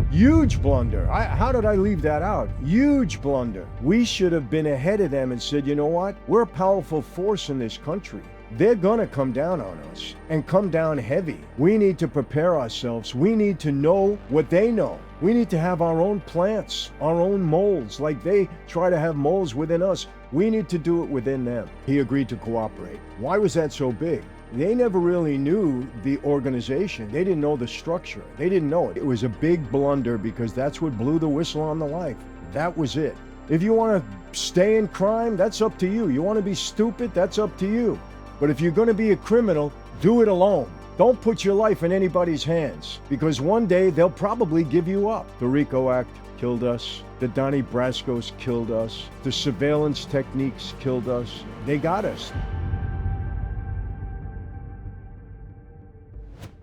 Huge blunder. How did I leave that out? Huge blunder. We should have been ahead of them and said, you know what? We're a powerful force in this country. They're going to come down on us and come down heavy. We need to prepare ourselves. We need to know what they know. We need to have our own plants, our own molds, like they try to have molds within us. We need to do it within them. He agreed to cooperate. Why was that so big? They never really knew the organization. They didn't know the structure. They didn't know it. It was a big blunder because that's what blew the whistle on the life. That was it. If you want to stay in crime, that's up to you. You want to be stupid, that's up to you. But if you're going to be a criminal, do it alone. Don't put your life in anybody's hands, because one day they'll probably give you up. The RICO Act killed us. The Donnie Brascos killed us. The surveillance techniques killed us. They got us.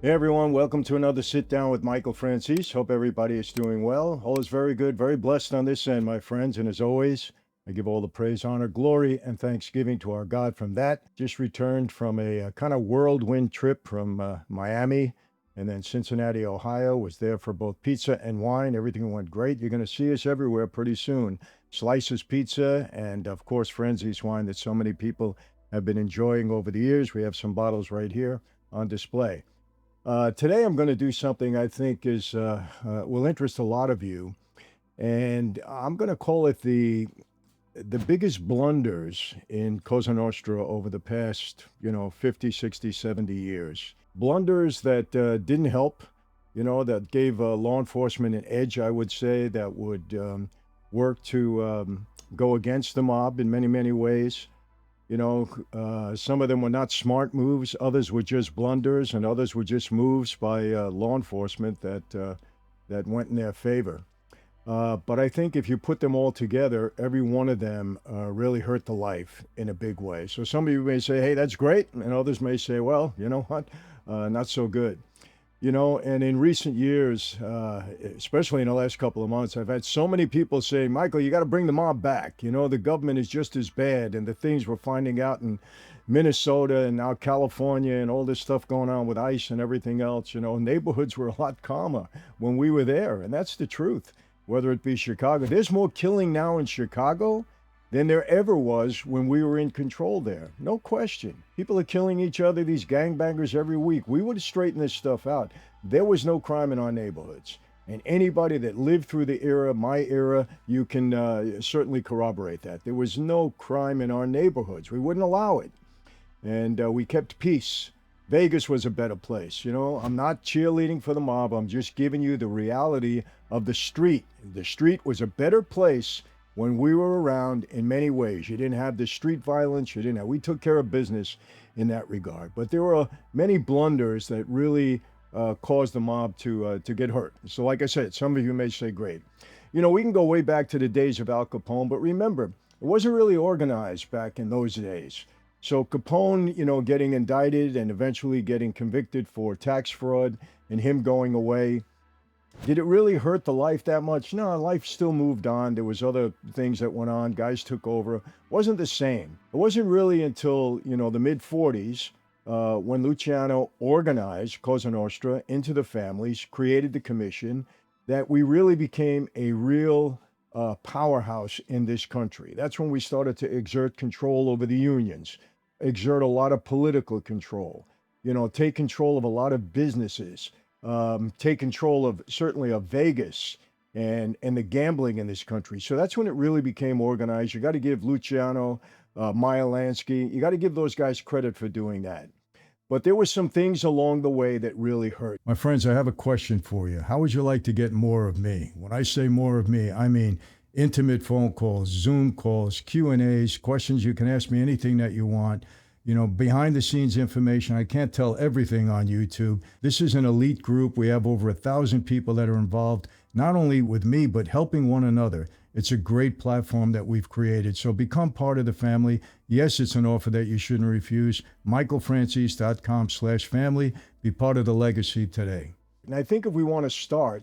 Hey everyone, welcome to another Sit Down with Michael Franzese. Hope everybody is doing well. All is very good, very blessed on this end, my friends. And as always, I give all the praise, honor, glory, and thanksgiving to our God from that. Just returned from a kind of whirlwind trip from Miami and then Cincinnati, Ohio. Was there for both pizza and wine. Everything went great. You're going to see us everywhere pretty soon. Slices Pizza and, of course, Franzese wine that so many people have been enjoying over the years. We have some bottles right here on display. Today I'm going to do something I think is will interest a lot of you. And I'm going to call it the biggest blunders in Cosa Nostra over the past, 50, 60, 70 years. Blunders that didn't help, that gave law enforcement an edge, I would say, that would work to go against the mob in many, many ways. Some of them were not smart moves. Others were just blunders, and others were just moves by law enforcement that went in their favor. But I think if you put them all together, every one of them really hurt the life in a big way. So some of you may say, hey, that's great. And others may say, well, you know what? Not so good. And in recent years, especially in the last couple of months, I've had so many people say, Michael, you got to bring the mob back. The government is just as bad. And the things we're finding out in Minnesota and now California and all this stuff going on with ICE and everything else, neighborhoods were a lot calmer when we were there. And that's the truth. Whether it be Chicago, there's more killing now in Chicago than there ever was when we were in control there. No question. People are killing each other, these gangbangers every week. We would have straightened this stuff out. There was no crime in our neighborhoods. And anybody that lived through the era, my era, you can certainly corroborate that. There was no crime in our neighborhoods. We wouldn't allow it. And we kept peace. Vegas was a better place. I'm not cheerleading for the mob. I'm just giving you the reality of the street. The street was a better place when we were around in many ways. You didn't have the street violence. We took care of business in that regard. But there were many blunders that really caused the mob to get hurt. So like I said, some of you may say, great. We can go way back to the days of Al Capone, but remember, it wasn't really organized back in those days. So Capone, getting indicted and eventually getting convicted for tax fraud and him going away, did it really hurt the life that much? No, life still moved on. There was other things that went on. Guys took over. It wasn't the same. It wasn't really until, the mid-40s when Luciano organized Cosa Nostra into the families, created the commission, that we really became a real powerhouse in this country. That's when we started to exert control over the unions, exert a lot of political control, take control of a lot of businesses, take control of certainly of Vegas and the gambling in this country. So that's when it really became organized. You got to give Luciano, Meyer Lansky, you got to give those guys credit for doing that. But there were some things along the way that really hurt. My friends, I have a question for you. How would you like to get more of me? When I say more of me, I mean intimate phone calls, Zoom calls, Q&As, questions. You can ask me anything that you want. Behind the scenes information. I can't tell everything on YouTube. This is an elite group. We have over 1,000 people that are involved, not only with me, but helping one another. It's a great platform that we've created. So become part of the family. Yes, it's an offer that you shouldn't refuse. michaelfranzese.com/family. Be part of the legacy today. And I think if we want to start,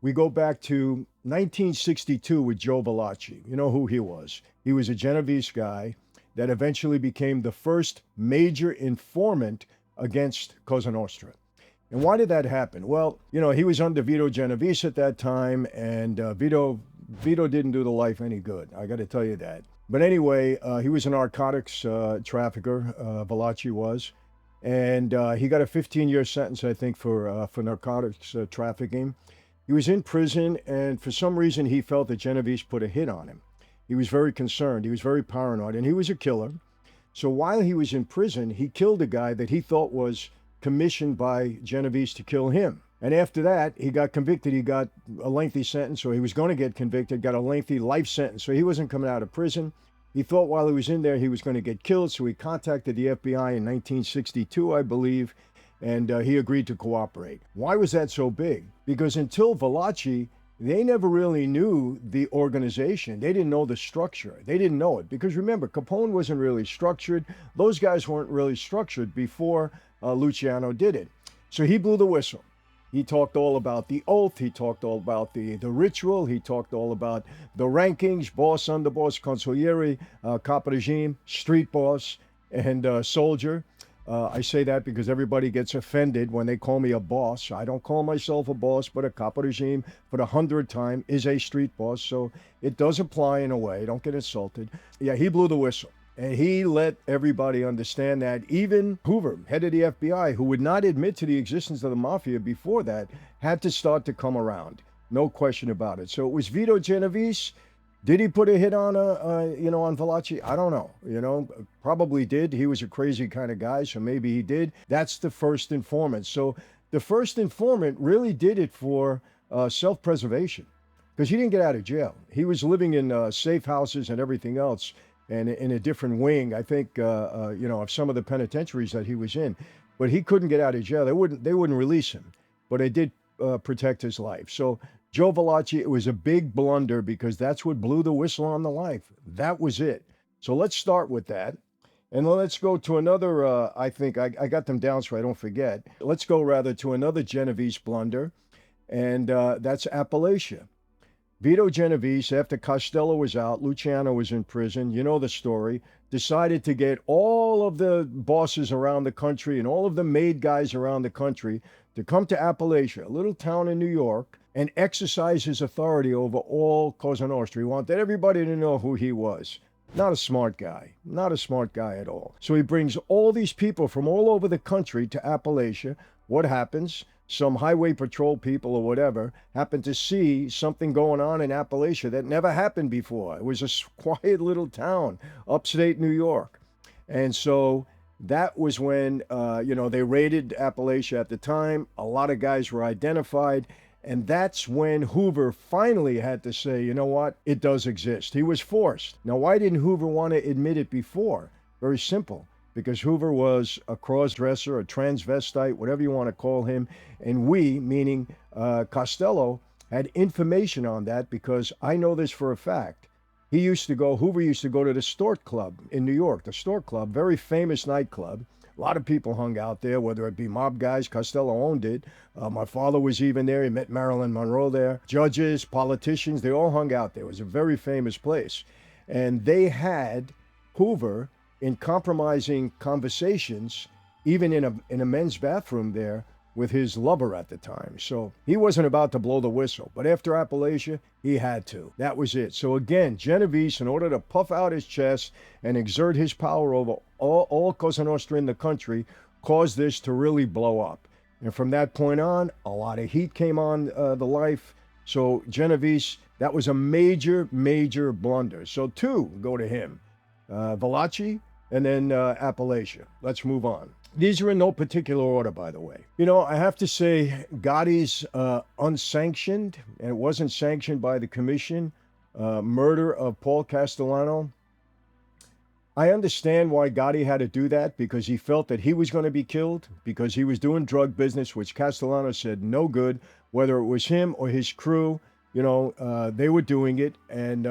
we go back to 1962 with Joe Valachi. You know who he was. He was a Genovese guy that eventually became the first major informant against Cosa Nostra. And why did that happen? Well, he was under Vito Genovese at that time, and Vito didn't do the life any good. I got to tell you that. But anyway, he was a narcotics trafficker. Valachi was, and he got a 15-year sentence, I think, for narcotics trafficking. He was in prison, and for some reason, he felt that Genovese put a hit on him. He was very concerned. He was very paranoid, and he was a killer. So while he was in prison, he killed a guy that he thought was commissioned by Genovese to kill him. And after that, he got convicted. He got a lengthy sentence, or he was going to get convicted, got a lengthy life sentence. So he wasn't coming out of prison. He thought while he was in there, he was going to get killed. So he contacted the FBI in 1962, I believe, and he agreed to cooperate. Why was that so big? Because until Valachi, they never really knew the organization. They didn't know the structure. They didn't know it. Because remember, Capone wasn't really structured. Those guys weren't really structured before Luciano did it. So he blew the whistle. He talked all about the oath. He talked all about the ritual. He talked all about the rankings, boss, underboss, consigliere, capo regime, street boss, and soldier. I say that because everybody gets offended when they call me a boss. I don't call myself a boss, but a capo regime for the 100th time is a street boss. So it does apply in a way. Don't get insulted. Yeah, he blew the whistle. And he let everybody understand that. Even Hoover, head of the FBI, who would not admit to the existence of the Mafia before that, had to start to come around. No question about it. So it was Vito Genovese. Did he put a hit on on Valachi? I don't know. Probably did. He was a crazy kind of guy, so maybe he did. That's the first informant. So the first informant really did it for self-preservation, because he didn't get out of jail. He was living in safe houses and everything else, and in a different wing, I think, of some of the penitentiaries that he was in. But he couldn't get out of jail. They wouldn't release him, but they did protect his life. So Joe Valachi, it was a big blunder, because that's what blew the whistle on the life. That was it. So let's start with that. And let's go to another, I think, I got them down so I don't forget. Let's go rather to another Genovese blunder, and that's Appalachia. Vito Genovese, after Costello was out, Luciano was in prison, you know the story, decided to get all of the bosses around the country and all of the made guys around the country to come to Appalachia, a little town in New York, and exercise his authority over all Cosa Nostra. He wanted everybody to know who he was. Not a smart guy. Not a smart guy at all. So he brings all these people from all over the country to Appalachia. What happens? Some highway patrol people or whatever happened to see something going on in Appalachia that never happened before. It was a quiet little town, upstate New York. And so that was when, they raided Appalachia at the time. A lot of guys were identified. And that's when Hoover finally had to say, you know what, it does exist. He was forced. Now, why didn't Hoover want to admit it before? Very simple. Because Hoover was a cross-dresser, a transvestite, whatever you want to call him. And we, meaning Costello, had information on that, because I know this for a fact. Hoover used to go to the Stork Club in New York, the Stork Club, very famous nightclub. A lot of people hung out there, whether it be mob guys. Costello owned it. My father was even there. He met Marilyn Monroe there. Judges, politicians, they all hung out there. It was a very famous place. And they had Hoover in compromising conversations, even in a men's bathroom there, with his lover at the time. So he wasn't about to blow the whistle. But after Appalachia, he had to. That was it. So again, Genovese, in order to puff out his chest and exert his power over all Cosa Nostra in the country, caused this to really blow up. And from that point on, a lot of heat came on the life. So Genovese, that was a major, major blunder. So two go to him. Valachi, and then Appalachia. Let's move on. These are in no particular order, by the way. I have to say, Gotti's unsanctioned, and it wasn't sanctioned by the commission, murder of Paul Castellano. I understand why Gotti had to do that, because he felt that he was going to be killed, because he was doing drug business, which Castellano said no good, whether it was him or his crew. They were doing it, and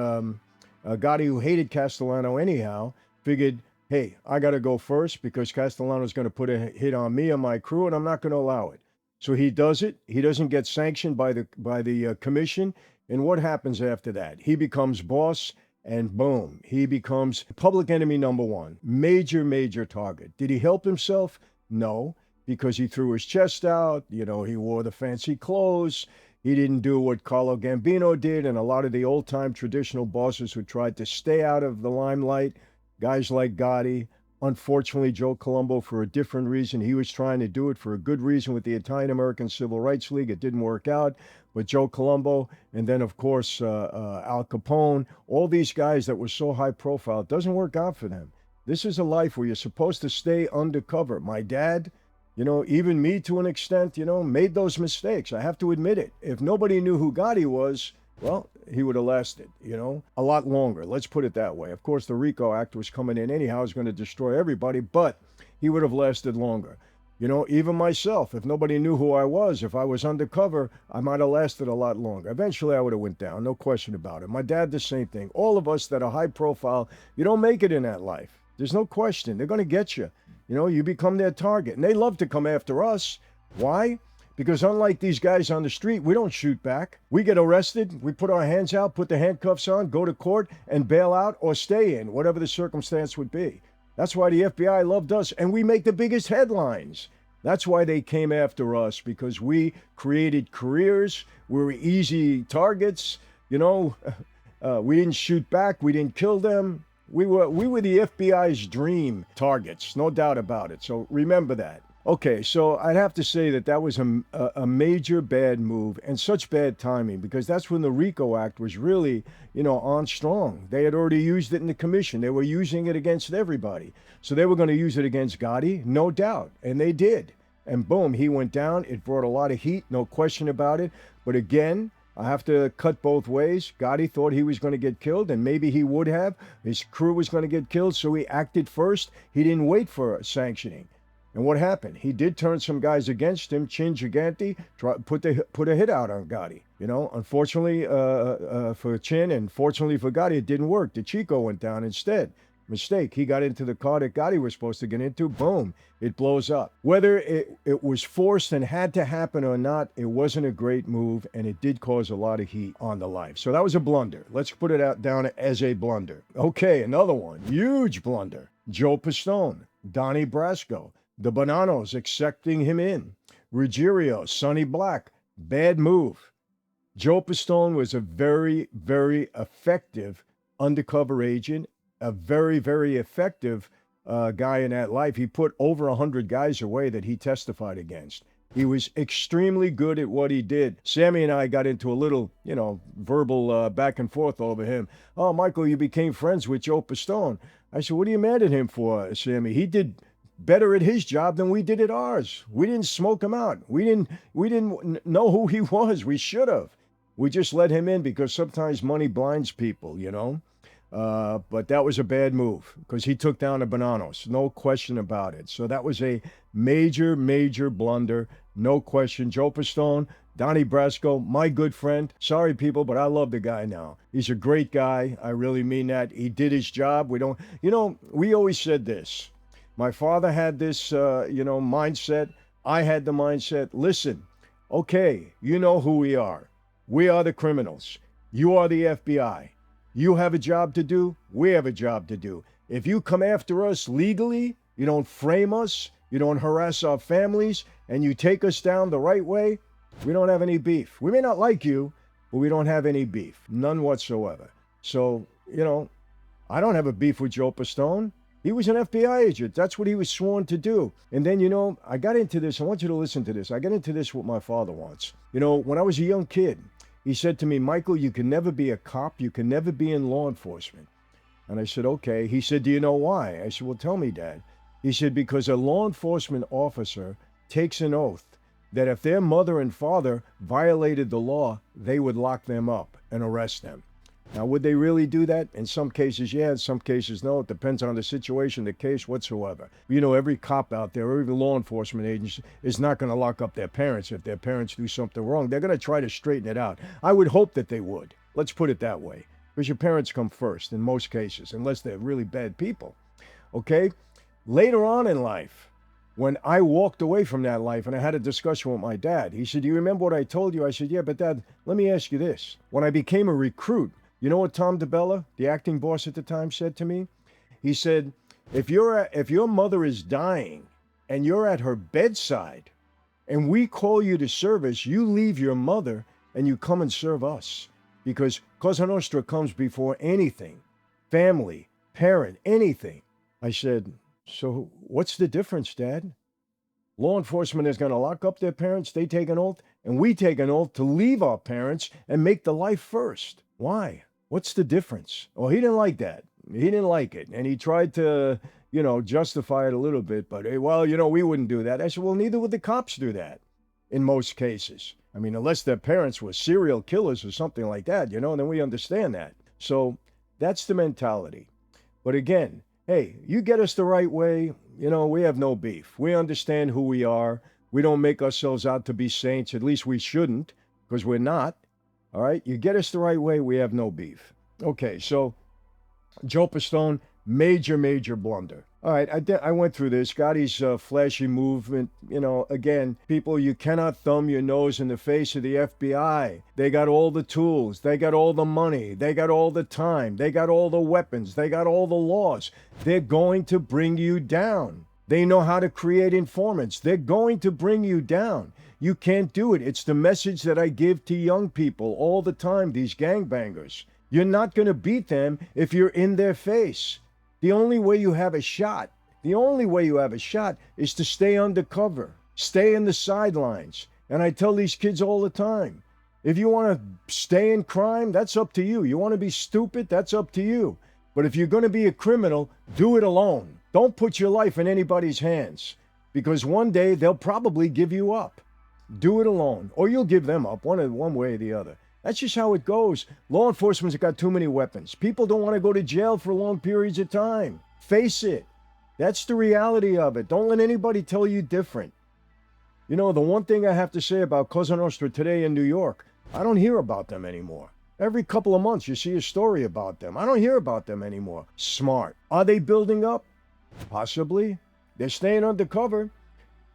Gotti, who hated Castellano anyhow, figured, hey, I got to go first, because Castellano's going to put a hit on me and my crew, and I'm not going to allow it. So he does it. He doesn't get sanctioned by the commission. And what happens after that? He becomes boss, and boom, he becomes public enemy number one. Major, major target. Did he help himself? No. because he threw his chest out. You know, he wore the fancy clothes. He didn't do what Carlo Gambino did, and a lot of the old-time traditional bosses who tried to stay out of the limelight, guys like Gotti. Unfortunately, Joe Colombo, for a different reason, he was trying to do it for a good reason with the Italian-American Civil Rights League. It didn't work out. But Joe Colombo, and then, of course, Al Capone, all these guys that were so high profile, it doesn't work out for them. This is a life where you're supposed to stay undercover. My dad, you know, even me to an extent, you know, made those mistakes. I have to admit it. If nobody knew who Gotti was, well, he would have lasted, you know, a lot longer. Let's put it that way. Of course, the RICO Act was coming in anyhow. It was going to destroy everybody, but he would have lasted longer. You know, even myself, if nobody knew who I was, if I was undercover, I might have lasted a lot longer. Eventually, I would have went down, no question about it. My dad, the same thing. All of us that are high profile, you don't make it in that life. There's no question. They're going to get you. You know, you become their target. And they love to come after us. Why? Because unlike these guys on the street, we don't shoot back. We get arrested, we put our hands out, put the handcuffs on, go to court, and bail out or stay in, whatever the circumstance would be. That's why the FBI loved us, and we make the biggest headlines. That's why they came after us, because we created careers, we were easy targets, you know. We didn't shoot back, we didn't kill them. We were the FBI's dream targets, no doubt about it. So remember that. Okay, so I'd have to say that was a major bad move and such bad timing, because that's when the RICO Act was really, you know, on strong. They had already used it in the commission. They were using it against everybody. So they were going to use it against Gotti, no doubt, and they did. And boom, he went down. It brought a lot of heat, no question about it. But again, I have to cut both ways. Gotti thought he was going to get killed, and maybe he would have. His crew was going to get killed, so he acted first. He didn't wait for sanctioning. And what happened? He did turn some guys against him. Chin Gigante put a hit out on Gotti. You know, unfortunately for Chin and fortunately for Gotti, it didn't work. The Chico went down instead. Mistake. He got into the car that Gotti was supposed to get into. Boom. It blows up. Whether it was forced and had to happen or not, it wasn't a great move, and it did cause a lot of heat on the life. So that was a blunder. Let's put it out down as a blunder. Okay, another one. Huge blunder. Joe Pistone, Donnie Brasco. The Bonannos accepting him in. Ruggiero, Sonny Black, bad move. Joe Pistone was a very, very effective undercover agent, a very, very effective guy in that life. He put over 100 guys away that he testified against. He was extremely good at what he did. Sammy and I got into a little, you know, verbal back and forth over him. Oh, Michael, you became friends with Joe Pistone. I said, what are you mad at him for, Sammy? He did better at his job than we did at ours. We didn't smoke him out. We didn't know who he was. We should have. We just let him in because sometimes money blinds people, you know. But that was a bad move because he took down the Bonannos. No question about it. So that was a major, major blunder. No question. Joe Pistone, Donnie Brasco, my good friend. Sorry, people, but I love the guy now. He's a great guy. I really mean that. He did his job. We always said this. My father had this, mindset. I had the mindset. Listen, okay, you know who we are. We are the criminals. You are the FBI. You have a job to do. We have a job to do. If you come after us legally, you don't frame us, you don't harass our families, and you take us down the right way, we don't have any beef. We may not like you, but we don't have any beef. None whatsoever. So, I don't have a beef with Joe Pistone. He was an FBI agent. That's what he was sworn to do. And then, I got into this. I want you to listen to this. I got into this with my father once. When I was a young kid, he said to me, Michael, you can never be a cop. You can never be in law enforcement. And I said, okay. He said, do you know why? I said, well, tell me, Dad. He said, because a law enforcement officer takes an oath that if their mother and father violated the law, they would lock them up and arrest them. Now, would they really do that? In some cases, yeah. In some cases, no. It depends on the situation, the case, whatsoever. Every cop out there, or even law enforcement agency is not going to lock up their parents if their parents do something wrong. They're going to try to straighten it out. I would hope that they would. Let's put it that way. Because your parents come first in most cases, unless they're really bad people. Okay? Later on in life, when I walked away from that life and I had a discussion with my dad, he said, do you remember what I told you? I said, yeah, but Dad, let me ask you this. When I became a recruit, you know what Tom DeBella, the acting boss at the time, said to me? He said, if your mother is dying and you're at her bedside, and we call you to service, you leave your mother and you come and serve us. Because Cosa Nostra comes before anything, family, parent, anything. I said, so what's the difference, Dad? Law enforcement is going to lock up their parents, they take an oath, and we take an oath to leave our parents and make the life first. Why? What's the difference? Well, he didn't like that. He didn't like it. And he tried to, justify it a little bit. But, well, we wouldn't do that. I said, well, neither would the cops do that in most cases. I mean, unless their parents were serial killers or something like that, then we understand that. So that's the mentality. But again, hey, you get us the right way, we have no beef. We understand who we are. We don't make ourselves out to be saints. At least we shouldn't, because we're not. All right? You get us the right way, we have no beef. Okay, so Joe Pistone, major, major blunder. All right, I went through this. Gotti's flashy movement. Again, people, you cannot thumb your nose in the face of the FBI. They got all the tools. They got all the money. They got all the time. They got all the weapons. They got all the laws. They're going to bring you down. They know how to create informants. They're going to bring you down. You can't do it. It's the message that I give to young people all the time, these gangbangers. You're not going to beat them if you're in their face. The only way you have a shot is to stay undercover, stay in the sidelines. And I tell these kids all the time, if you want to stay in crime, that's up to you. You want to be stupid, that's up to you. But if you're going to be a criminal, do it alone. Don't put your life in anybody's hands, because one day they'll probably give you up. Do it alone, or you'll give them up, one way or the other. That's just how it goes. Law enforcement's got too many weapons. People don't want to go to jail for long periods of time. Face it. That's the reality of it. Don't let anybody tell you different. The one thing I have to say about Cosa Nostra today in New York, I don't hear about them anymore. Every couple of months you see a story about them. I don't hear about them anymore. Smart. Are they building up? Possibly. They're staying undercover.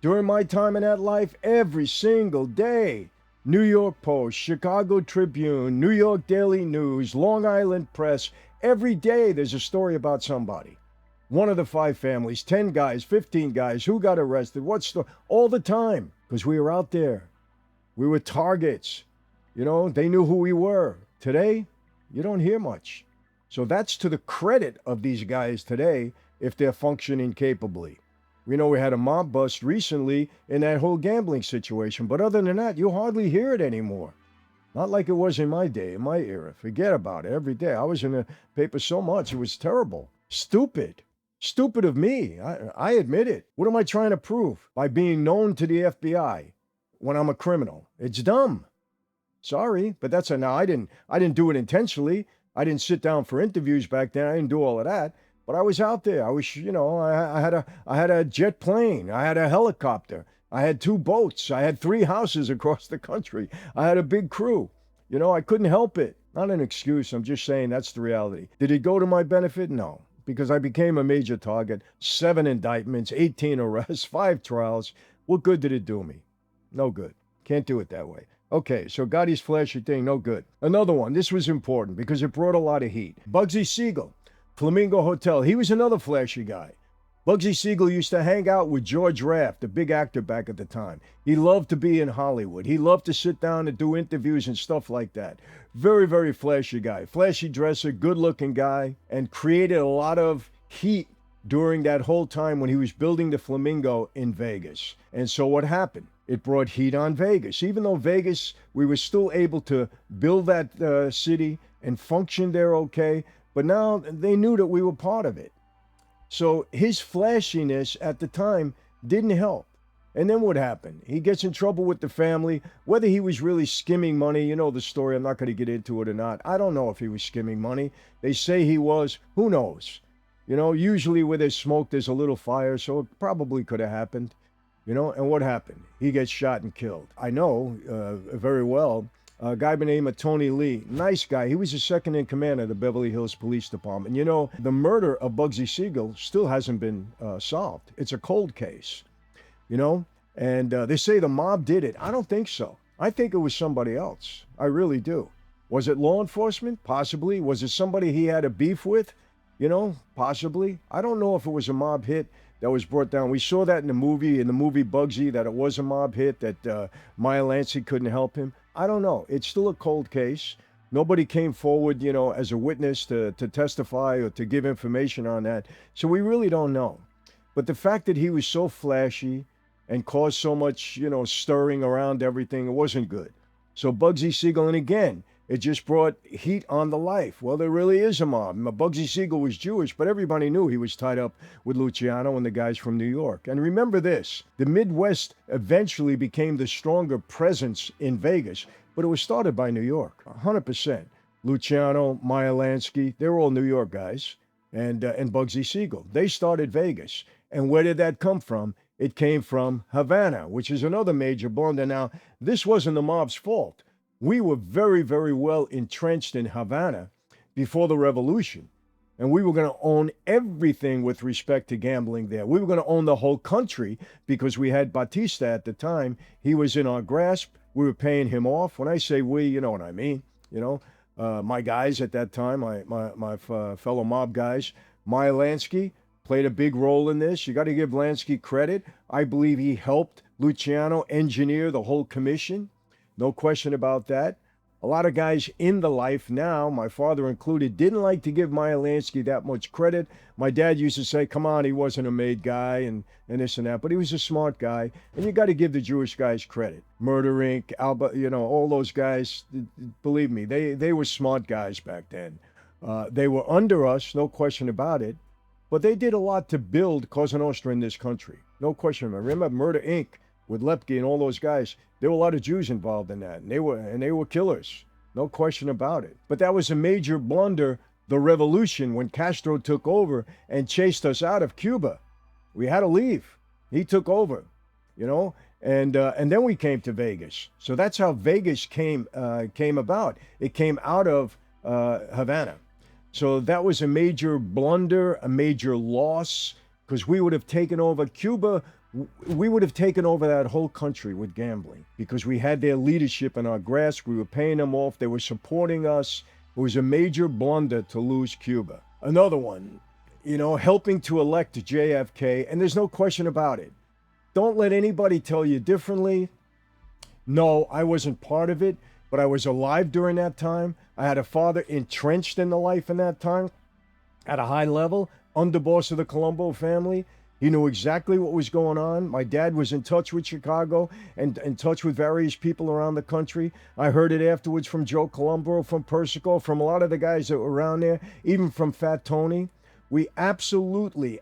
During my time in that life, every single day, New York Post, Chicago Tribune, New York Daily News, Long Island Press, every day there's a story about somebody. One of the 5 families, 10 guys, 15 guys, who got arrested, all the time, because we were out there. We were targets. They knew who we were. Today, you don't hear much. So that's to the credit of these guys today if they're functioning capably. We had a mob bust recently in that whole gambling situation, but other than that, you hardly hear it anymore. Not like it was in my day, in my era. Forget about it every day. I was in the paper so much, it was terrible. Stupid. Stupid of me. I admit it. What am I trying to prove by being known to the FBI when I'm a criminal? It's dumb. Sorry, but that's now I didn't do it intentionally. I didn't sit down for interviews back then. I didn't do all of that. But I was out there. I was, I had a jet plane. I had a helicopter. I had 2 boats. I had 3 houses across the country. I had a big crew. I couldn't help it. Not an excuse. I'm just saying that's the reality. Did it go to my benefit? No, because I became a major target. 7 indictments, 18 arrests, 5 trials. What good did it do me? No good. Can't do it that way. Okay, so Gotti's flashy thing, no good. Another one. This was important because it brought a lot of heat. Bugsy Siegel. Flamingo Hotel. He was another flashy guy. Bugsy Siegel used to hang out with George Raft, the big actor back at the time. He loved to be in Hollywood. He loved to sit down and do interviews and stuff like that. Very, very flashy guy. Flashy dresser, good-looking guy, and created a lot of heat during that whole time when he was building the Flamingo in Vegas. And so what happened? It brought heat on Vegas. Even though Vegas, we were still able to build that city and function there okay, but now they knew that we were part of it. So his flashiness at the time didn't help. And then what happened? He gets in trouble with the family. Whether he was really skimming money, you know the story. I'm not going to get into it or not. I don't know if he was skimming money. They say he was. Who knows? Usually where there's smoke, there's a little fire. So it probably could have happened. And what happened? He gets shot and killed. I know very well. A guy by the name of Tony Lee, nice guy. He was the second in command of the Beverly Hills Police Department. The murder of Bugsy Siegel still hasn't been solved. It's a cold case, and they say the mob did it. I don't think so. I think it was somebody else. I really do. Was it law enforcement? Possibly. Was it somebody he had a beef with? Possibly. I don't know if it was a mob hit, that was brought down. We saw that in the movie Bugsy, that it was a mob hit, that Meyer Lansky couldn't help him. I don't know. It's still a cold case. Nobody came forward, as a witness to testify or to give information on that. So we really don't know. But the fact that he was so flashy and caused so much, stirring around everything, it wasn't good. So Bugsy Siegel, and again, it just brought heat on the life. Well, there really is a mob. Bugsy Siegel was Jewish, but everybody knew he was tied up with Luciano and the guys from New York. And remember this, the Midwest eventually became the stronger presence in Vegas, but it was started by New York, 100%. Luciano, Meyer Lansky, they were all New York guys, and Bugsy Siegel. They started Vegas. And where did that come from? It came from Havana, which is another major blunder. Now, this wasn't the mob's fault. We were very, very well entrenched in Havana before the revolution. And we were going to own everything with respect to gambling there. We were going to own the whole country because we had Batista at the time. He was in our grasp. We were paying him off. When I say we, you know what I mean. My guys at that time, my fellow mob guys, Meyer Lansky played a big role in this. You got to give Lansky credit. I believe he helped Luciano engineer the whole commission. No question about that. A lot of guys in the life now, my father included, didn't like to give Meyer Lansky that much credit. My dad used to say, come on, he wasn't a made guy and this and that, but he was a smart guy. And you got to give the Jewish guys credit. Murder Inc., Alba, all those guys, believe me, they were smart guys back then. They were under us, no question about it, but they did a lot to build Cosa Nostra in this country. No question about it. Remember Murder Inc., with Lepke and all those guys, there were a lot of Jews involved in that, and they were killers, no question about it. But that was a major blunder, the revolution, when Castro took over and chased us out of Cuba. We had to leave. He took over, and then we came to Vegas. So that's how Vegas came about. It came out of Havana. So that was a major blunder, a major loss, because we would have taken over Cuba. We would have taken over that whole country with gambling because we had their leadership in our grasp. We were paying them off. They were supporting us. It was a major blunder to lose Cuba. Another one, helping to elect JFK, and there's no question about it. Don't let anybody tell you differently. No, I wasn't part of it, but I was alive during that time. I had a father entrenched in the life in that time at a high level, underboss of the Colombo family. He knew exactly what was going on. My dad was in touch with Chicago and in touch with various people around the country. I heard it afterwards from Joe Colombo, from Persico, from a lot of the guys that were around there, even from Fat Tony. We absolutely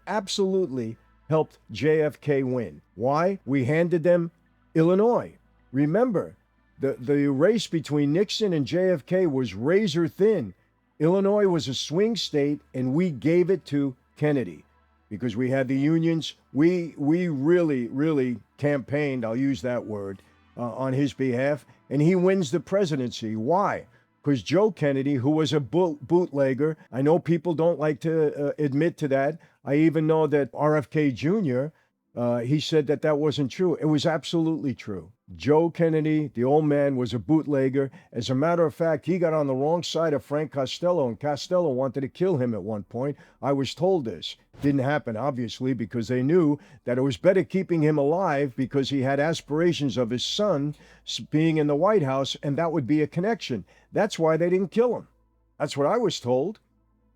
helped JFK win. Why? We handed them Illinois. Remember, the race between Nixon and JFK was razor thin. Illinois was a swing state, and we gave it to Kennedy. Because we had the unions, we really campaigned, I'll use that word, on his behalf, and he wins the presidency. Why? Because Joe Kennedy, who was a bootlegger, I know people don't like to admit to that. I even know that RFK Jr., he said that wasn't true. It was absolutely true. Joe Kennedy, the old man, was a bootlegger. As a matter of fact, he got on the wrong side of Frank Costello, and Costello wanted to kill him at one point. I was told this. Didn't happen, obviously, because they knew that it was better keeping him alive because he had aspirations of his son being in the White House, and that would be a connection. That's why they didn't kill him. That's what I was told,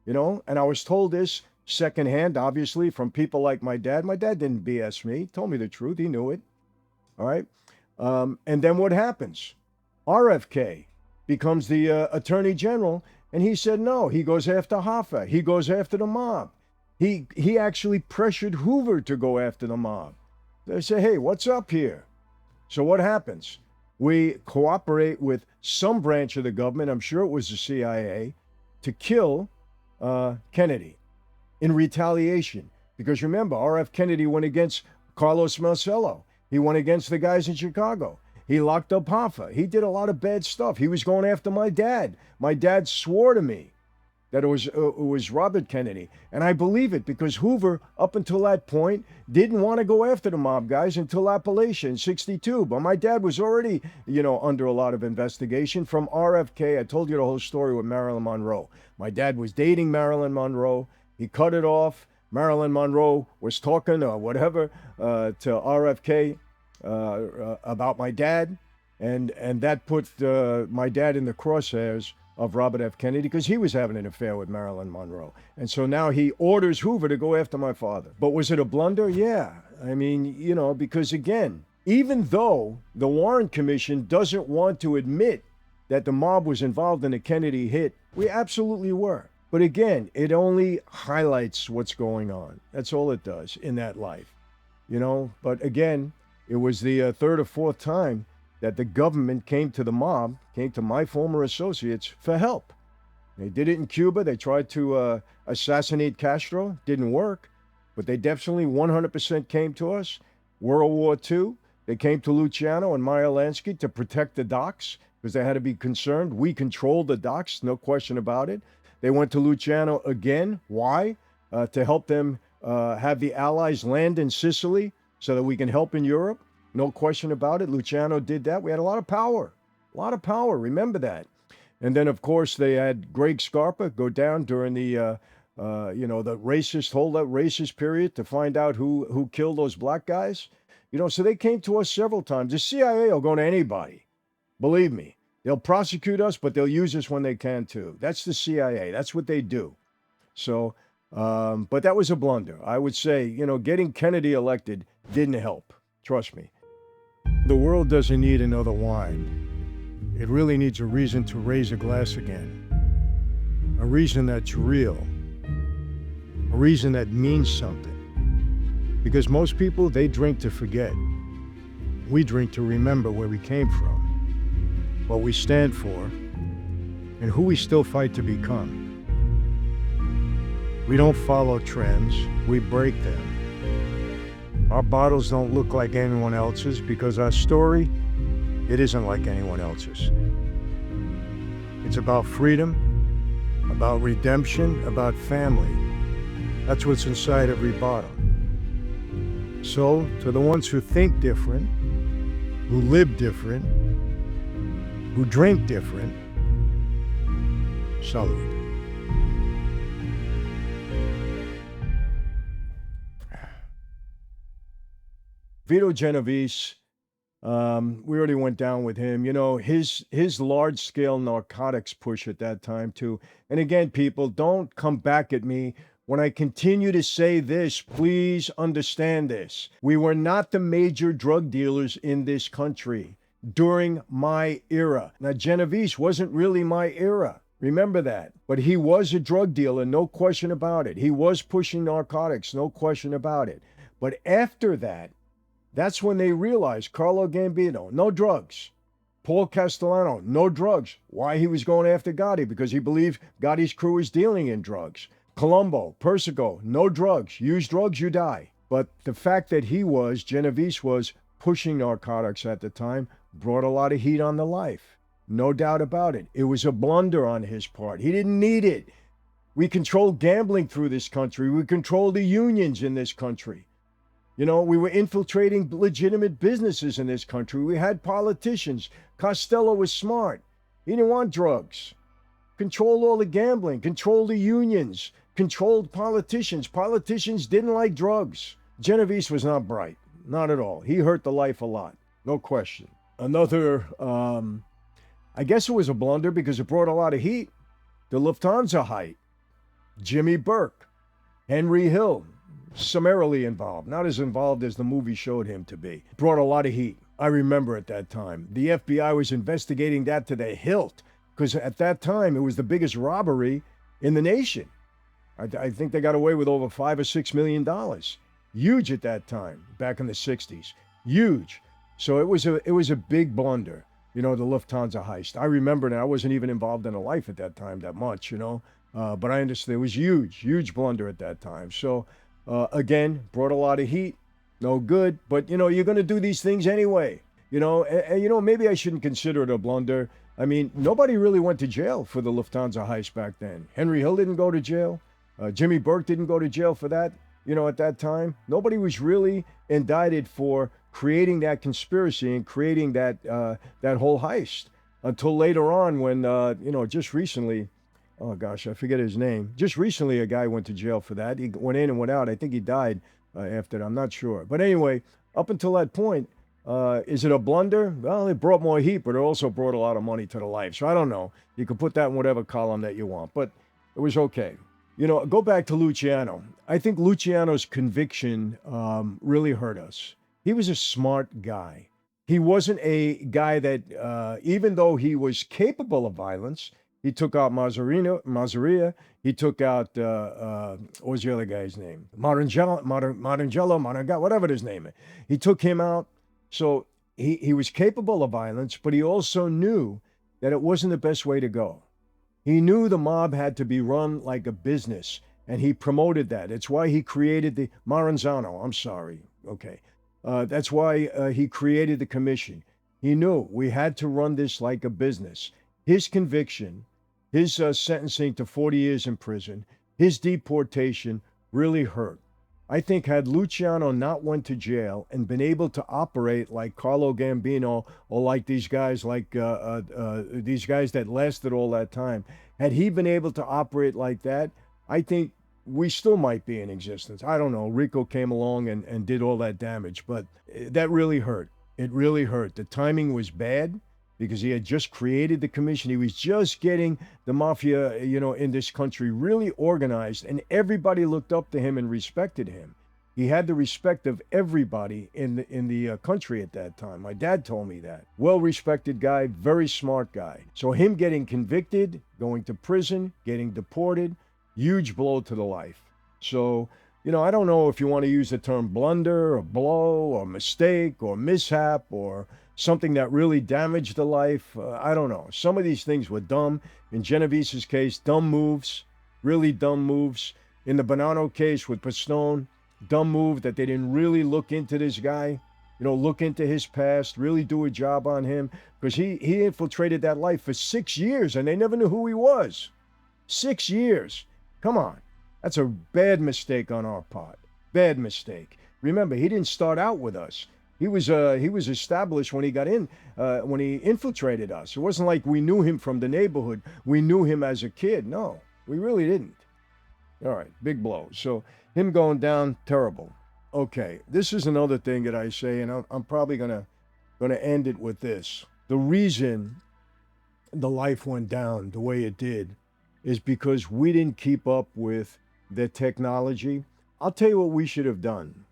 and I was told this secondhand, obviously, from people like my dad. My dad didn't BS me. He told me the truth. He knew it. All right? And then what happens? RFK becomes the attorney general, and he said no. He goes after Hoffa. He goes after the mob. He actually pressured Hoover to go after the mob. They say, hey, what's up here? So what happens? We cooperate with some branch of the government, I'm sure it was the CIA, to kill Kennedy in retaliation. Because remember, R.F. Kennedy went against Carlos Marcello. He went against the guys in Chicago. He locked up Hoffa. He did a lot of bad stuff. He was going after my dad. My dad swore to me that it was Robert Kennedy. And I believe it because Hoover, up until that point, didn't want to go after the mob guys until Appalachin in 62. But my dad was already, under a lot of investigation from RFK. I told you the whole story with Marilyn Monroe. My dad was dating Marilyn Monroe. He cut it off. Marilyn Monroe was talking or whatever to RFK about my dad, and that put my dad in the crosshairs of Robert F. Kennedy because he was having an affair with Marilyn Monroe. And so now he orders Hoover to go after my father. But was it a blunder? Yeah. I mean, you know, because again, even though the Warren Commission doesn't want to admit that the mob was involved in the Kennedy hit, we absolutely were. But again, it only highlights what's going on. That's all it does in that life, you know. But again, it was the third or fourth time that the government came to the mob, came to my former associates for help. They did it in Cuba. They tried to assassinate Castro. Didn't work. But they definitely 100% came to us. World War II, they came to Luciano and Meyer Lansky to protect the docks because they had to be concerned. We controlled the docks, no question about it. They went to Luciano again. Why? To help them have the Allies land in Sicily so that we can help in Europe. No question about it. Luciano did that. We had a lot of power. A lot of power. Remember that. And then, of course, they had Greg Scarpa go down during the, the racist period to find out who killed those black guys. You know, so they came to us several times. The CIA will go to anybody. Believe me. They'll prosecute us, but they'll use us when they can, too. That's the CIA. That's what they do. So, but that was a blunder. I would say, you know, getting Kennedy elected didn't help. Trust me. The world doesn't need another wine. It really needs a reason to raise a glass again. A reason that's real. A reason that means something. Because most people, they drink to forget. We drink to remember where we came from, what we stand for, and who we still fight to become. We don't follow trends, we break them. Our bottles don't look like anyone else's because our story, it isn't like anyone else's. It's about freedom, about redemption, about family. That's what's inside every bottle. So, to the ones who think different, who live different, who drink different, salute. Vito Genovese, we already went down with him. You know, his large-scale narcotics push at that time, too. And again, people, don't come back at me when I continue to say this. Please understand this. We were not the major drug dealers in this country during my era. Now, Genovese wasn't really my era. Remember that. But he was a drug dealer, no question about it. He was pushing narcotics, no question about it. But after that, that's when they realized Carlo Gambino, no drugs. Paul Castellano, no drugs. Why? He was going after Gotti, because he believed Gotti's crew was dealing in drugs. Colombo, Persico, no drugs. Use drugs, you die. But the fact that Genovese was pushing narcotics at the time brought a lot of heat on the life. No doubt about it. It was a blunder on his part. He didn't need it. We controlled gambling through this country. We controlled the unions in this country. You know, we were infiltrating legitimate businesses in this country. We had politicians. Costello was smart. He didn't want drugs. Controlled all the gambling, controlled the unions, controlled politicians. Politicians didn't like drugs. Genovese was not bright. Not at all. He hurt the life a lot. No question. Another, I guess it was a blunder because it brought a lot of heat. The Lufthansa heist. Jimmy Burke. Henry Hill. Summarily involved, not as involved as the movie showed him to be. Brought a lot of heat. I remember at that time. The FBI was investigating that to the hilt because at that time it was the biggest robbery in the nation. I think they got away with over $5 or $6 million. Huge at that time, back in the 60s. Huge. So it was a big blunder, you know, the Lufthansa heist. I remember now. I wasn't even involved in the life at that time that much, you know, but I understand it was huge blunder at that time. So. Again, brought a lot of heat. No good. But, you know, you're going to do these things anyway. You know, and, you know, maybe I shouldn't consider it a blunder. I mean, nobody really went to jail for the Lufthansa heist back then. Henry Hill didn't go to jail. Jimmy Burke didn't go to jail for that, you know, at that time. Nobody was really indicted for creating that conspiracy and creating that whole heist until later on when, you know, just recently, oh gosh, I forget his name. Just recently, a guy went to jail for that. He went in and went out. I think he died after that. I'm not sure. But anyway, up until that point, is it a blunder? Well, it brought more heat, but it also brought a lot of money to the life. So I don't know. You can put that in whatever column that you want, but it was okay. You know, go back to Luciano. I think Luciano's conviction really hurt us. He was a smart guy. He wasn't a guy that, even though he was capable of violence, he took out Mazzaria. He took out, what was the other guy's name? Marangelo, whatever his name is. He took him out. So he was capable of violence, but he also knew that it wasn't the best way to go. He knew the mob had to be run like a business, and he promoted that. It's why he created the Maranzano. I'm sorry. Okay. That's why he created the commission. He knew we had to run this like a business. His conviction, his sentencing to 40 years in prison, his deportation really hurt. I think had Luciano not went to jail and been able to operate like Carlo Gambino or like these guys that lasted all that time, had he been able to operate like that, I think we still might be in existence. I don't know. RICO came along and did all that damage, but that really hurt. It really hurt. The timing was bad because he had just created the commission. He was just getting the mafia, in this country really organized, and everybody looked up to him and respected him. He had the respect of everybody in the country at that time. My dad told me that. Well-respected guy, very smart guy. So him getting convicted, going to prison, getting deported, huge blow to the life. So, I don't know if you want to use the term blunder or blow or mistake or mishap or something that really damaged the life. I don't know. Some of these things were dumb. In Genovese's case, dumb moves, really dumb moves. In the Bonanno case with Pistone, dumb move that they didn't really look into this guy, look into his past, really do a job on him, because he infiltrated that life for 6 years and they never knew who he was. 6 years. Come on. That's a bad mistake on our part. Bad mistake. Remember, he didn't start out with us. He was established when he got in, when he infiltrated us. It wasn't like we knew him from the neighborhood. We knew him as a kid. No, we really didn't. All right, big blow. So him going down, terrible. Okay, this is another thing that I say, and I'm probably gonna end it with this. The reason the life went down the way it did is because we didn't keep up with the technology. I'll tell you what we should have done.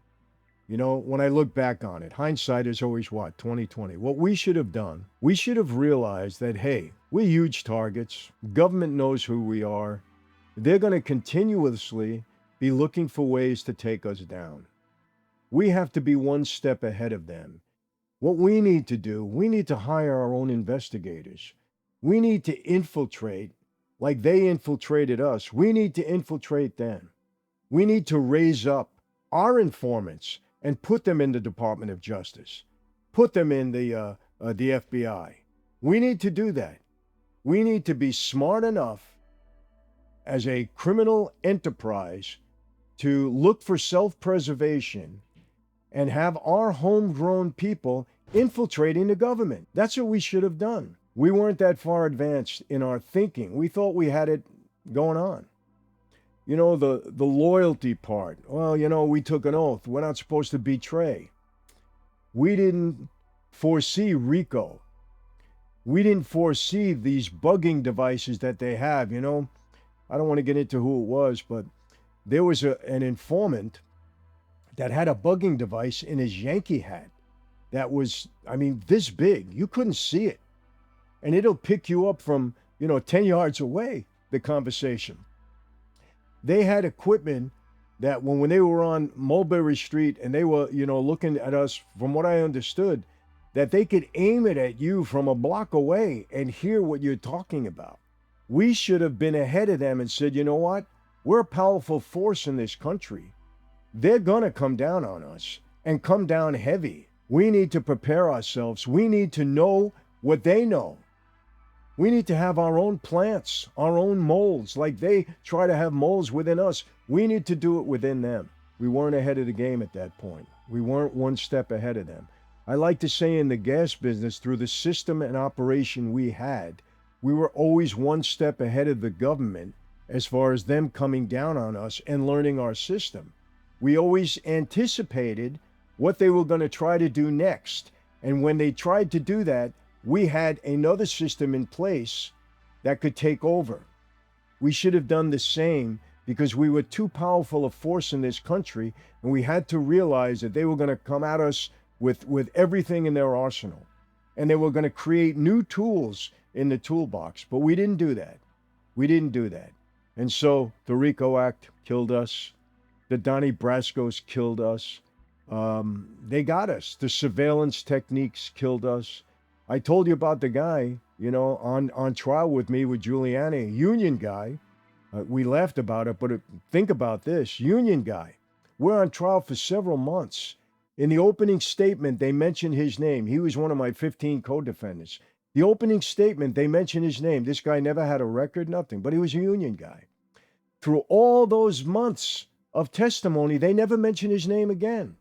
When I look back on it, hindsight is always what? 2020. What we should have done, we should have realized that, hey, we're huge targets. Government knows who we are. They're going to continuously be looking for ways to take us down. We have to be one step ahead of them. What we need to do, we need to hire our own investigators. We need to infiltrate like they infiltrated us. We need to infiltrate them. We need to raise up our informants and put them in the Department of Justice. Put them in the FBI. We need to do that. We need to be smart enough as a criminal enterprise to look for self-preservation and have our homegrown people infiltrating the government. That's what we should have done. We weren't that far advanced in our thinking. We thought we had it going on. The loyalty part. Well, we took an oath. We're not supposed to betray. We didn't foresee RICO. We didn't foresee these bugging devices that they have. I don't want to get into who it was, but there was an informant that had a bugging device in his Yankee hat that was, this big. You couldn't see it. And it'll pick you up from, 10 yards away, the conversation. They had equipment that when they were on Mulberry Street and they were, looking at us, from what I understood, that they could aim it at you from a block away and hear what you're talking about. We should have been ahead of them and said, you know what? We're a powerful force in this country. They're going to come down on us and come down heavy. We need to prepare ourselves. We need to know what they know. We need to have our own plants, our own molds, like they try to have molds within us. We need to do it within them. We weren't ahead of the game at that point. We weren't one step ahead of them. I like to say in the gas business, through the system and operation we had, we were always one step ahead of the government as far as them coming down on us and learning our system. We always anticipated what they were going to try to do next. And when they tried to do that, we had another system in place that could take over. We should have done the same because we were too powerful a force in this country, and we had to realize that they were going to come at us with everything in their arsenal. And they were going to create new tools in the toolbox. But we didn't do that. We didn't do that. And so the RICO Act killed us. The Donnie Brascos killed us. They got us. The surveillance techniques killed us. I told you about the guy, you know, on trial with me with Giuliani, a union guy. We laughed about it, but think about this. Union guy. We're on trial for several months. In the opening statement, they mentioned his name. He was one of my 15 co-defendants. The opening statement, they mentioned his name. This guy never had a record, nothing, but he was a union guy. Through all those months of testimony, they never mentioned his name again.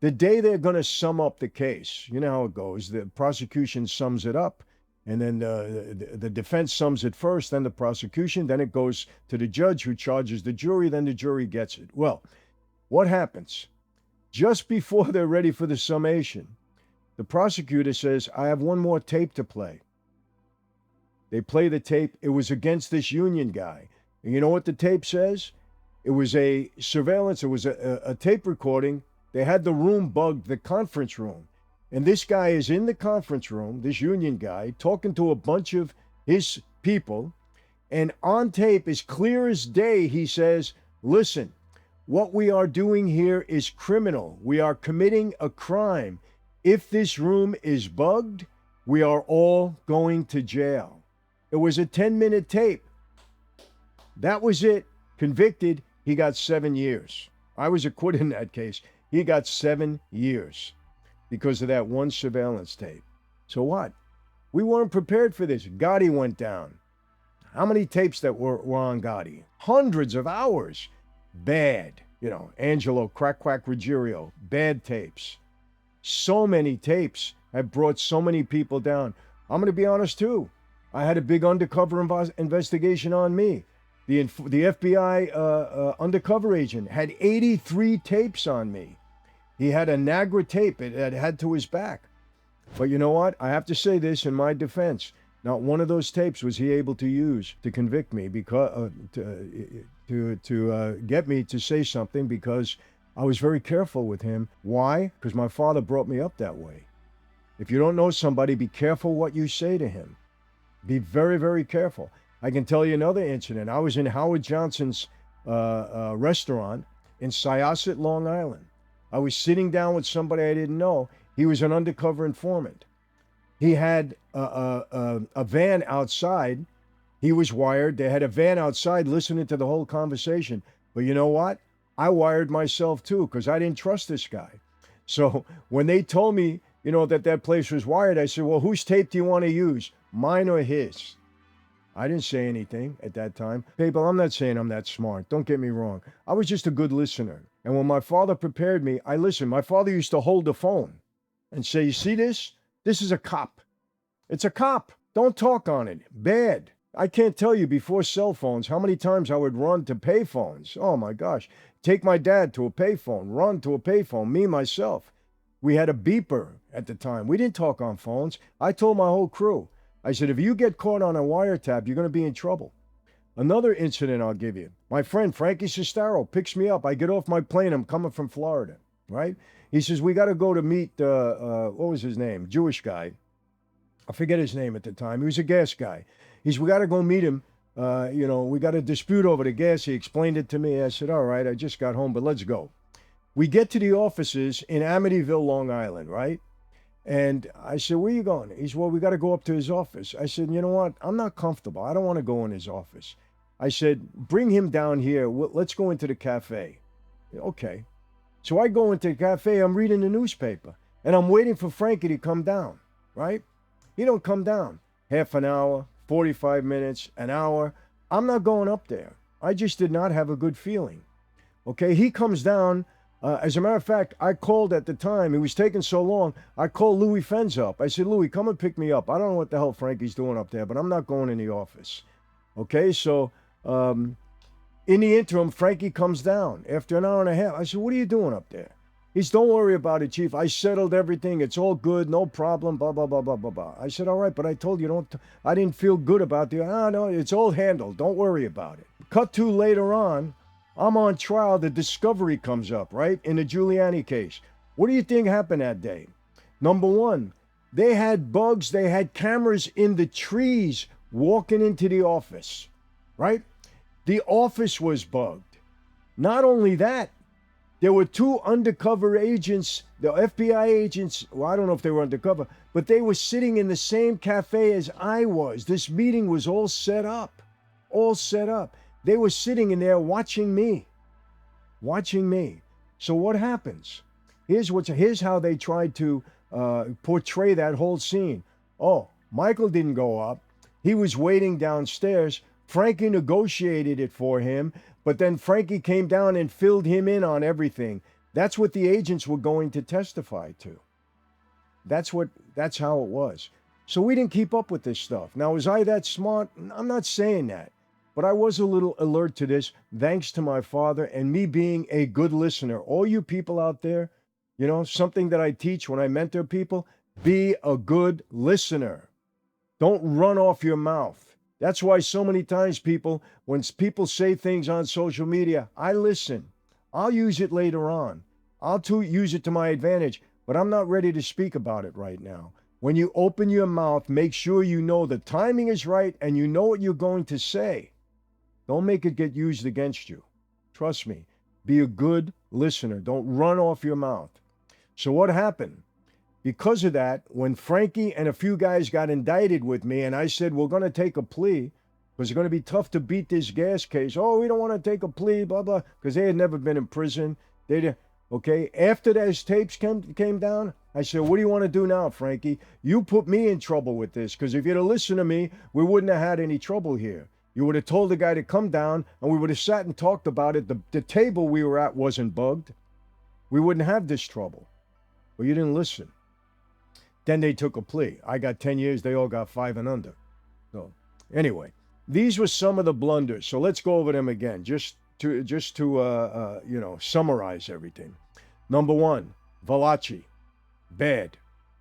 The day they're going to sum up the case, you know how it goes. The prosecution sums it up, and then the defense sums it first, then the prosecution, then it goes to the judge who charges the jury, then the jury gets it. Well, what happens? Just before they're ready for the summation, the prosecutor says, I have one more tape to play. They play the tape. It was against this union guy. And you know what the tape says? It was a surveillance. It was a tape recording. They had the room bugged, the conference room. And this guy is in the conference room, this union guy, talking to a bunch of his people. And on tape, as clear as day, he says, listen, what we are doing here is criminal. We are committing a crime. If this room is bugged, we are all going to jail. It was a 10-minute tape. That was it. Convicted, he got 7 years. I was acquitted in that case. He got 7 years because of that one surveillance tape. So what? We weren't prepared for this. Gotti went down. How many tapes that were on Gotti? Hundreds of hours. Bad. You know, Angelo, Crack Quack Ruggiero, bad tapes. So many tapes have brought so many people down. I'm going to be honest too. I had a big undercover investigation on me. The FBI undercover agent had 83 tapes on me. He had a Nagra tape. It had to his back. But you know what? I have to say this in my defense. Not one of those tapes was he able to use to convict me, because to get me to say something, because I was very careful with him. Why? Because my father brought me up that way. If you don't know somebody, be careful what you say to him. Be very, very careful. I can tell you another incident. I was in Howard Johnson's restaurant in Syosset, Long Island. I was sitting down with somebody I didn't know. He was an undercover informant. He had a van outside. He was wired. They had a van outside listening to the whole conversation. But you know what? I wired myself too, because I didn't trust this guy. So when they told me, you know, that place was wired, I said, well, whose tape do you want to use? Mine or his? I didn't say anything at that time. People, I'm not saying I'm that smart. Don't get me wrong. I was just a good listener. And when my father prepared me, I listened. My father used to hold the phone and say, you see this? This is a cop. It's a cop. Don't talk on it. Bad. I can't tell you before cell phones how many times I would run to payphones. Oh my gosh. Take my dad to a payphone, run to a payphone, me, myself. We had a beeper at the time. We didn't talk on phones. I told my whole crew. I said, if you get caught on a wiretap, you're going to be in trouble. Another incident I'll give you. My friend Frankie Sestaro picks me up. I get off my plane. I'm coming from Florida, right? He says, we got to go to meet, what was his name? Jewish guy. I forget his name at the time. He was a gas guy. He said, we got to go meet him. You know, we got a dispute over the gas. He explained it to me. I said, all right, I just got home, but let's go. We get to the offices in Amityville, Long Island, right? And I said, where are you going? He said, well, we got to go up to his office. I said, you know what? I'm not comfortable. I don't want to go in his office. I said, bring him down here. Let's go into the cafe. Okay. So I go into the cafe. I'm reading the newspaper. And I'm waiting for Frankie to come down, right? He don't come down. Half an hour, 45 minutes, an hour. I'm not going up there. I just did not have a good feeling. Okay, he comes down As a matter of fact, I called at the time. It was taking so long. I called Louis Fenz up. I said, Louis, come and pick me up. I don't know what the hell Frankie's doing up there, but I'm not going in the office. Okay, so in the interim, Frankie comes down after an hour and a half. I said, what are you doing up there? He said, don't worry about it, Chief. I settled everything. It's all good. No problem. Blah, blah, blah, blah, blah, blah. I said, all right, but I told you, I didn't feel good about the, no, it's all handled. Don't worry about it. Cut to later on, I'm on trial. The discovery comes up, right? In the Giuliani case. What do you think happened that day? Number one, they had bugs. They had cameras in the trees walking into the office, right? The office was bugged. Not only that, there were two undercover agents, the FBI agents. Well, I don't know if they were undercover, but they were sitting in the same cafe as I was. This meeting was all set up, all set up. They were sitting in there watching me. So what happens? Here's how they tried to portray that whole scene. Oh, Michael didn't go up. He was waiting downstairs. Frankie negotiated it for him, but then Frankie came down and filled him in on everything. That's what the agents were going to testify to. That's how it was. So we didn't keep up with this stuff. Now, was I that smart? I'm not saying that. But I was a little alert to this thanks to my father and me being a good listener. All you people out there, you know, something that I teach when I mentor people, be a good listener. Don't run off your mouth. That's why so many times when people say things on social media, I listen. I'll use it later on. I'll use it to my advantage, but I'm not ready to speak about it right now. When you open your mouth, make sure you know the timing is right and you know what you're going to say. Don't make it get used against you. Trust me. Be a good listener. Don't run off your mouth. So what happened? Because of that, when Frankie and a few guys got indicted with me and I said, we're going to take a plea because it's going to be tough to beat this gas case. Oh, we don't want to take a plea, blah, blah, because they had never been in prison. Okay, after those tapes came down, I said, what do you want to do now, Frankie? You put me in trouble with this because if you'd have listened to me, we wouldn't have had any trouble here. You would have told the guy to come down and we would have sat and talked about it. The table we were at wasn't bugged. We wouldn't have this trouble. Well, you didn't listen. Then they took a plea. I got 10 years. They all got 5 and under. So anyway, these were some of the blunders. So let's go over them again, just to summarize everything. Number one, Valachi, bad.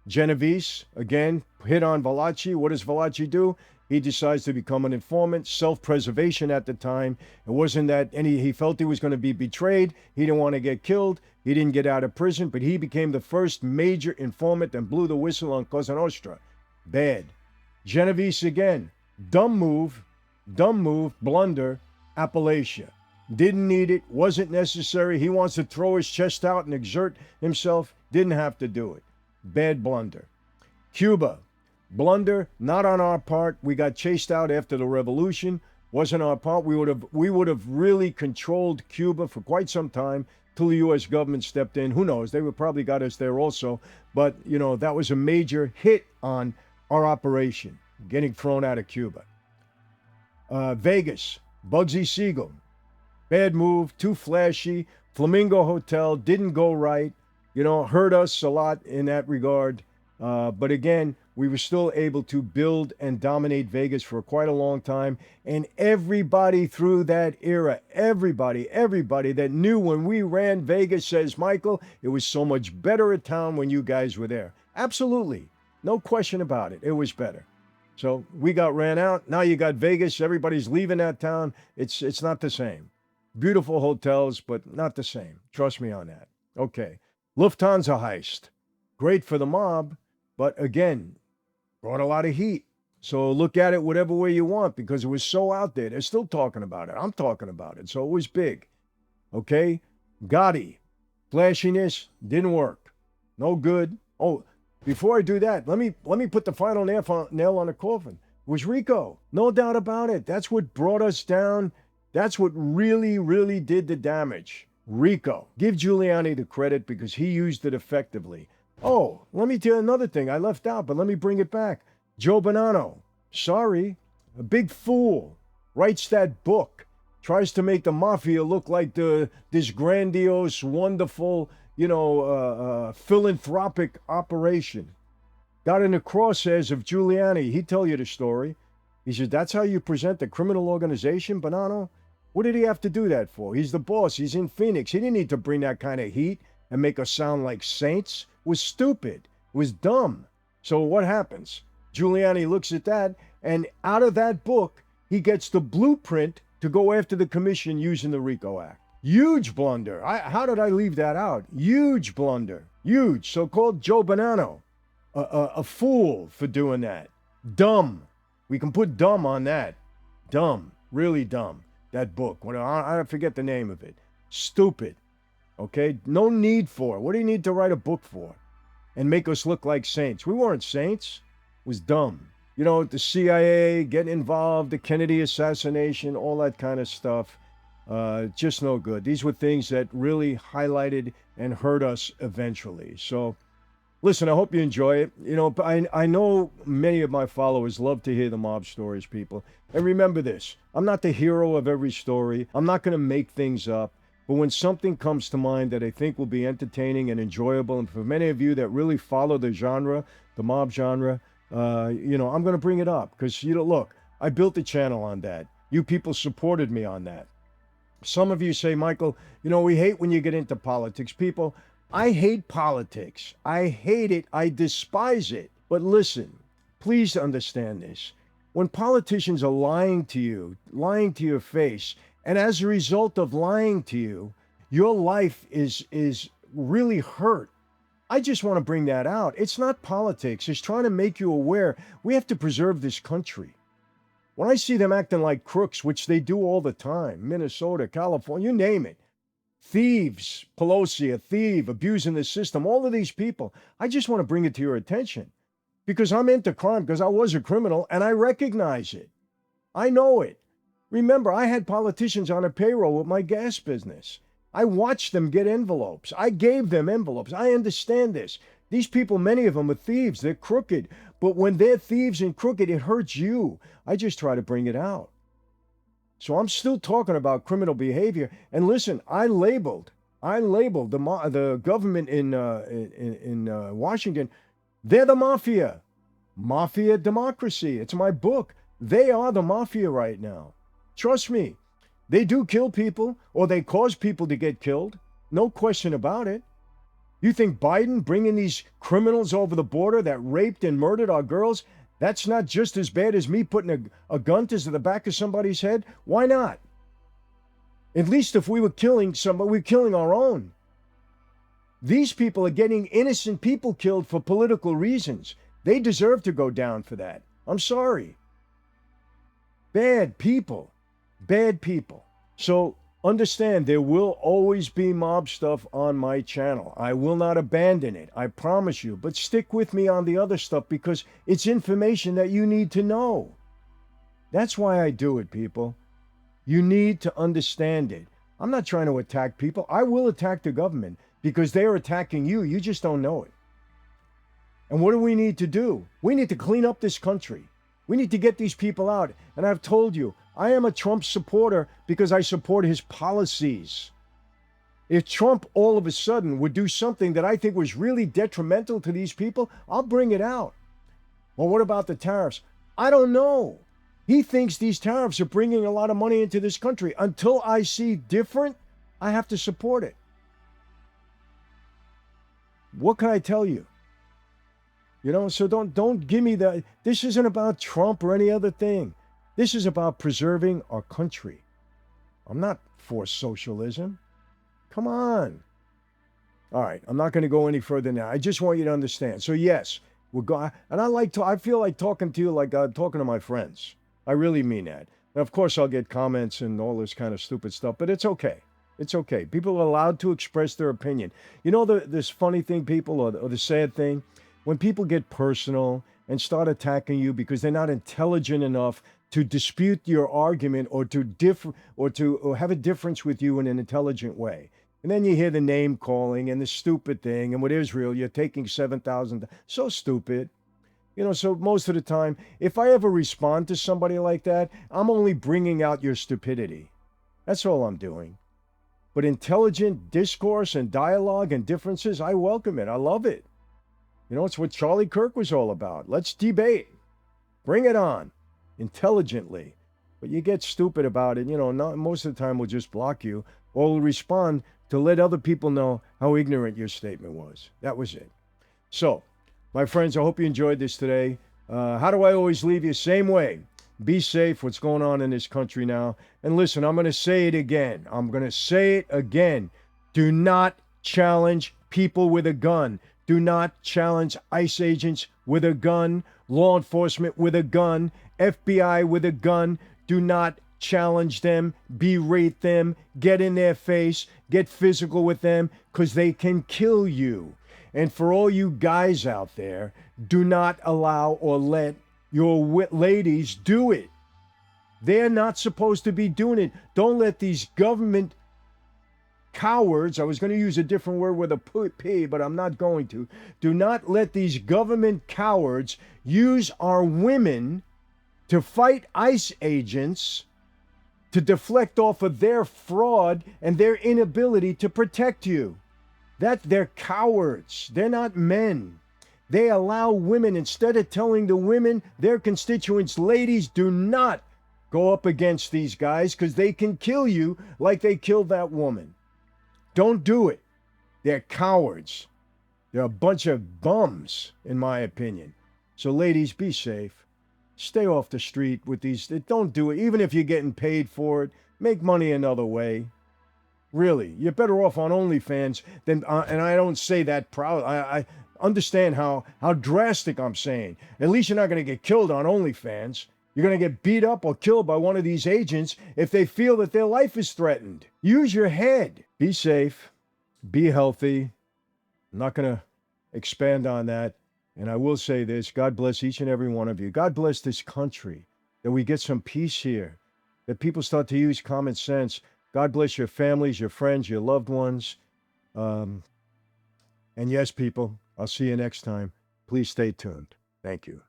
Genovese, again, hit on Valachi. What does Valachi do? He decides to become an informant, self-preservation at the time. It wasn't that he felt he was going to be betrayed. He didn't want to get killed. He didn't get out of prison, but he became the first major informant and blew the whistle on Cosa Nostra. Bad. Genovese again. Dumb move, blunder, Appalachin. Didn't need it, wasn't necessary. He wants to throw his chest out and exert himself. Didn't have to do it. Bad blunder. Cuba. Blunder, not on our part. We got chased out after the revolution. Wasn't our part. We would have really controlled Cuba for quite some time till the U.S. government stepped in. Who knows? They would probably got us there also. But, you know, that was a major hit on our operation, getting thrown out of Cuba. Vegas, Bugsy Siegel. Bad move, too flashy. Flamingo Hotel didn't go right. You know, hurt us a lot in that regard. But again, we were still able to build and dominate Vegas for quite a long time. And everybody through that era, everybody that knew when we ran Vegas says, Michael, it was so much better a town when you guys were there. Absolutely. No question about it. It was better. So we got ran out. Now you got Vegas. Everybody's leaving that town. It's not the same. Beautiful hotels, but not the same. Trust me on that. Okay. Lufthansa heist. Great for the mob, but again, brought a lot of heat. So look at it whatever way you want because it was so out there. They're still talking about it. I'm talking about it. So it was big. Okay? Gotti. Flashiness didn't work. No good. Oh, before I do that, let me put the final nail on the coffin. It was RICO. No doubt about it. That's what brought us down. That's what really, really did the damage. RICO. Give Giuliani the credit because he used it effectively. Oh, let me tell you another thing I left out, but let me bring it back. Joe Bonanno. Sorry. A big fool. Writes that book. tries to make the mafia look like this grandiose, wonderful, philanthropic operation. Got in the crosshairs of Giuliani. He'd tell you the story. He said, that's how you present the criminal organization, Bonanno? What did he have to do that for? He's the boss. He's in Phoenix. He didn't need to bring that kind of heat and make us sound like saints. It was stupid. It was dumb. So what happens? Giuliani looks at that, and out of that book, he gets the blueprint to go after the commission using the RICO Act. Huge blunder. How did I leave that out? Huge blunder. Huge. So-called Joe Bonanno. A fool for doing that. Dumb. We can put dumb on that. Dumb. Really dumb. That book. I forget the name of it. Stupid. Okay? No need for it. What do you need to write a book for? And make us look like saints. We weren't saints. It was dumb. The CIA getting involved, the Kennedy assassination, all that kind of stuff. Just no good. These were things that really highlighted and hurt us eventually. So, listen, I hope you enjoy it. I know many of my followers love to hear the mob stories, people. And remember this, I'm not the hero of every story. I'm not going to make things up. But when something comes to mind that I think will be entertaining and enjoyable, and for many of you that really follow the genre, the mob genre, I'm going to bring it up. Because, look, I built the channel on that. You people supported me on that. Some of you say, Michael, we hate when you get into politics. People, I hate politics. I hate it. I despise it. But listen, please understand this. When politicians are lying to you, lying to your face, and as a result of lying to you, your life is really hurt. I just want to bring that out. It's not politics. It's trying to make you aware we have to preserve this country. When I see them acting like crooks, which they do all the time, Minnesota, California, you name it, thieves, Pelosi, a thief, abusing the system, all of these people, I just want to bring it to your attention because I'm into crime, because I was a criminal, and I recognize it. I know it. Remember, I had politicians on a payroll with my gas business. I watched them get envelopes. I gave them envelopes. I understand this. These people, many of them are thieves. They're crooked. But when they're thieves and crooked, it hurts you. I just try to bring it out. So I'm still talking about criminal behavior. And listen, I labeled the government in Washington. They're the mafia. Mafia democracy. It's my book. They are the mafia right now. Trust me. They do kill people, or they cause people to get killed. No question about it. You think Biden bringing these criminals over the border that raped and murdered our girls, that's not just as bad as me putting a gun to the back of somebody's head? Why not? At least if we were killing somebody, we're killing our own. These people are getting innocent people killed for political reasons. They deserve to go down for that. I'm sorry. Bad people. Bad people. So understand, there will always be mob stuff on my channel. I will not abandon it. I promise you. But stick with me on the other stuff because it's information that you need to know. That's why I do it, people. You need to understand it. I'm not trying to attack people. I will attack the government because they are attacking you. You just don't know it. And what do we need to do? We need to clean up this country. We need to get these people out. And I've told you, I am a Trump supporter because I support his policies. If Trump all of a sudden would do something that I think was really detrimental to these people, I'll bring it out. Well, what about the tariffs? I don't know. He thinks these tariffs are bringing a lot of money into this country. Until I see different, I have to support it. What can I tell you? So don't give me that. This isn't about Trump or any other thing. This is about preserving our country. I'm not for socialism. Come on. All right, I'm not going to go any further now. I just want you to understand. So yes, we're going, and I feel like talking to you like I'm talking to my friends. I really mean that. And of course, I'll get comments and all this kind of stupid stuff, but it's okay. It's okay. People are allowed to express their opinion. This funny thing, people, or the sad thing, when people get personal and start attacking you because they're not intelligent enough to dispute your argument or to have a difference with you in an intelligent way. And then you hear the name calling and the stupid thing. And with Israel, you're taking 7,000. So stupid. So most of the time, if I ever respond to somebody like that, I'm only bringing out your stupidity. That's all I'm doing. But intelligent discourse and dialogue and differences, I welcome it. I love it. You know, it's what Charlie Kirk was all about. Let's debate. Bring it on. Intelligently. But you get stupid about it. You know, most of the time we'll just block you or we'll respond to let other people know how ignorant your statement was. That was it. So, my friends, I hope you enjoyed this today. How do I always leave you? Same way. Be safe. What's going on in this country now? And listen, I'm going to say it again. Do not challenge people with a gun. Do not challenge ICE agents with a gun, law enforcement with a gun, FBI with a gun. Do not challenge them, berate them, get in their face, get physical with them, because they can kill you. And for all you guys out there, do not allow or let your ladies do it. They're not supposed to be doing it. Don't let these government cowards, I was going to use a different word with a P, but I'm not going to. Do not let these government cowards use our women to fight ICE agents to deflect off of their fraud and their inability to protect you. They're cowards. They're not men. They allow women, instead of telling the women, their constituents, ladies, do not go up against these guys because they can kill you like they killed that woman. Don't do it. They're cowards. They're a bunch of bums, in my opinion. So ladies, be safe. Stay off the street with these. Don't do it. Even if you're getting paid for it, make money another way. Really, you're better off on OnlyFans than, and I don't say that proud. I understand how drastic I'm saying. At least you're not going to get killed on OnlyFans. You're going to get beat up or killed by one of these agents if they feel that their life is threatened. Use your head. Be safe. Be healthy. I'm not going to expand on that. And I will say this, God bless each and every one of you. God bless this country, that we get some peace here, that people start to use common sense. God bless your families, your friends, your loved ones. And yes, people, I'll see you next time. Please stay tuned. Thank you.